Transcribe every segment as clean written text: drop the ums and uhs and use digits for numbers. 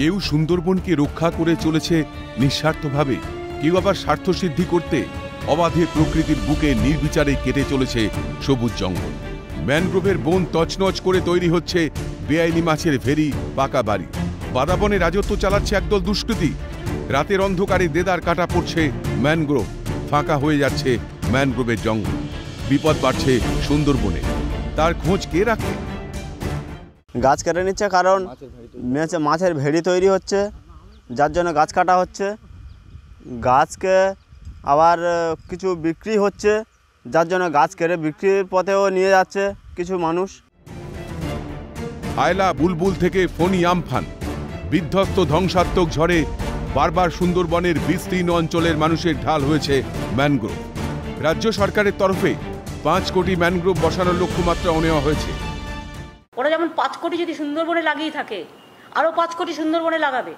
কেউ সুন্দরবনকে রক্ষা করে চলেছে নিঃস্বার্থভাবে, কেউ আবার স্বার্থসিদ্ধি করতে অবাধে প্রকৃতির বুকে নির্বিচারে কেটে চলেছে সবুজ জঙ্গল। ম্যানগ্রোভের বন তছনছ করে তৈরি হচ্ছে বেআইনি মাছের ভেরি, পাকা বাড়ি। বাদাবনে রাজত্ব চালাচ্ছে একদল দুষ্কৃতী। রাতের অন্ধকারে দেদার কাটা পড়ছে ম্যানগ্রোভ, ফাঁকা হয়ে যাচ্ছে ম্যানগ্রোভের জঙ্গল। বিপদ বাড়ছে সুন্দরবনে। তার খোঁজ কে রাখে? গাছ কেটে নিচ্ছে, কারণ মাছের ভেড়ি তৈরি হচ্ছে, যার জন্য গাছ কাটা হচ্ছে। গাছকে আবার কিছু বিক্রি হচ্ছে, যার জন্য গাছ কেটে বিক্রির পথেও নিয়ে যাচ্ছে কিছু মানুষ। আয়লা বুলবুল থেকে ফণী আমফান, বিধ্বস্ত ধ্বংসাত্মক ঝড়ে বারবার সুন্দরবনের বিস্তীর্ণ অঞ্চলের মানুষের ঢাল হয়েছে ম্যানগ্রোভ। রাজ্য সরকারের তরফে 5 কোটি ম্যানগ্রোভ বসানোর লক্ষ্যমাত্রাও নেওয়া হয়েছে। ওরা যেমন 5 কোটি যদি সুন্দরবনে লাগিয়ে থাকে, আরও 5 কোটি সুন্দরবনে লাগাবে।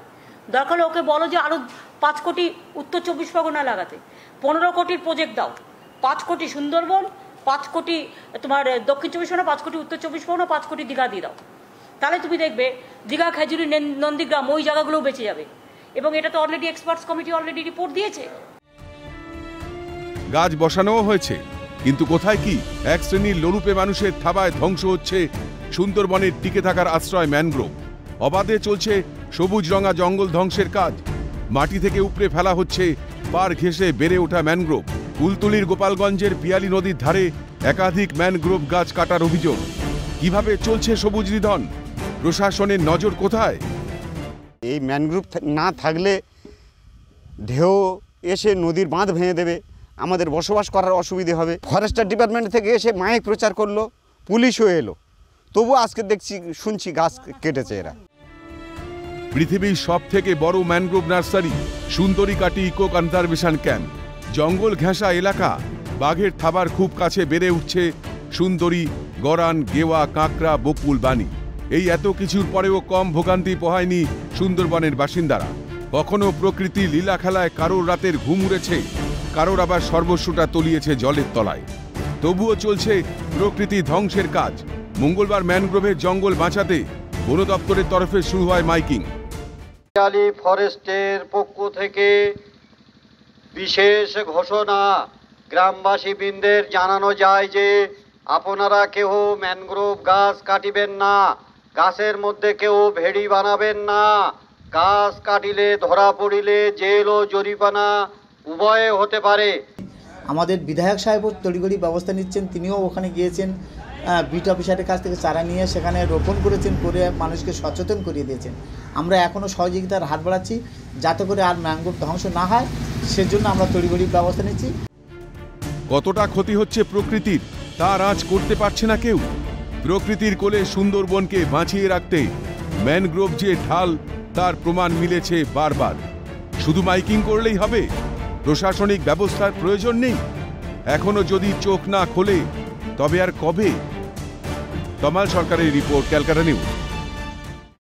দরকার হলে ওকে বলো যে আরও 5 কোটি উত্তর 24 পরগনায় লাগাতে। 15 কোটির প্রজেক্ট দাও। 5 কোটি সুন্দরবন, 5 কোটি তোমার দক্ষিণ 24 পরগনা, 5 কোটি উত্তর 24 পরগনা, 5 কোটি দীঘা দিয়ে দাও। তাহলে তুমি দেখবে দীঘা, খেজুরি, নন্দীগ্রাম ওই জায়গাগুলোও বেঁচে যাবে। এবং এটা তো already experts committee already report দিয়েছে। গাছ বসানোও হয়েছে, কিন্তু কোথায় কি? এক শ্রেণীর লোলুপে মানুষের থাবায় ধ্বংস হচ্ছে সুন্দরবনের টিকে থাকার আশ্রয় ম্যানগ্রোভ। অবাধে চলছে সবুজ রঙা জঙ্গল ধ্বংসের কাজ। মাটি থেকে উপড়ে ফেলা হচ্ছে পাড় ঘেঁষে বেড়ে ওঠা ম্যানগ্রোভ। কুলতলির গোপালগঞ্জের পিয়ালি নদীর ধারে একাধিক ম্যানগ্রোভ গাছ কাটার অভিযোগ। কিভাবে চলছে সবুজ নিধন? প্রশাসনের নজর কোথায়? এই ম্যানগ্রোভ না থাকলে ঢেউ এসে নদীর বাঁধ ভেঙে দেবে, আমাদের বসবাস করার অসুবিধে হবে। ফরেস্টার ডিপার্টমেন্ট থেকে এসে মাইক প্রচার করলো, পুলিশও এলো, তবু আজকে শুনছি গাছ কেটেছে এরা। পৃথিবীর সবথেকে বড় mangrove nursery Sundarikati eco conservation camp. জঙ্গল ঘেঁষা এলাকা, বাঘের থাবার খুব কাছে বেড়ে উঠছে সুন্দরী, গরান, গেওয়া, কাঁকড়া, বকুল, বানি। এই এত কিছুর পরেও কম ভোগান্তি পোহায়নি সুন্দরবনের বাসিন্দারা। কখনো প্রকৃতি লীলা খেলায় কারোর রাতের ঘুম উড়েছে, কারোর আবার সর্বস্বটা তলিয়েছে জলের তলায়। তবুও চলছে প্রকৃতি ধ্বংসের কাজ। মঙ্গলবার ম্যানগ্রোভের জঙ্গল বাঁচাতে বন দপ্তরের তরফে শুরু হয় মাইকিং। ফরেস্টের পক্ষ থেকে বিশেষ ঘোষণা, গ্রামবাসী বৃন্দের জানানো যায় যে আপনারা কেউ ম্যানগ্রোভ গাছ কাটিবেন না, গাছের মধ্যে কেউ ভেড়ি বানাবেন না। গাছ কাটিলে ধরা পড়িলে জেল ও জরিমানা উভয়ে হতে পারে। আমাদের বিধায়ক সাহেবও তড়িঘড়ি ব্যবস্থা নিচ্ছেন, তিনিও ওখানে গিয়েছেন, বিট অফিসারের কাছ থেকে চারা নিয়ে সেখানে রোপণ করেছেন, করে মানুষকে সচেতন করিয়ে দিয়েছেন। আমরা এখনও সহযোগিতার হাত বাড়াচ্ছি যাতে করে আর ম্যানগ্রোভ ধ্বংস না হয়, সেজন্য আমরা তড়িঘড়ি ব্যবস্থা নিচ্ছি। কতটা ক্ষতি হচ্ছে প্রকৃতির তার আঁচ করতে পারছে না কেউ। প্রকৃতির কোলে সুন্দরবনকে বাঁচিয়ে রাখতে ম্যানগ্রোভ যে ঢাল, তার প্রমাণ মিলেছে বারবার। শুধু মাইকিং করলেই হবে? প্রশাসনিক ব্যবস্থার প্রয়োজন নেই? এখনো যদি চোখ না খোলে তবে আর কবে? তমাল সরকারের রিপোর্ট, ক্যালকাটা নিউজ।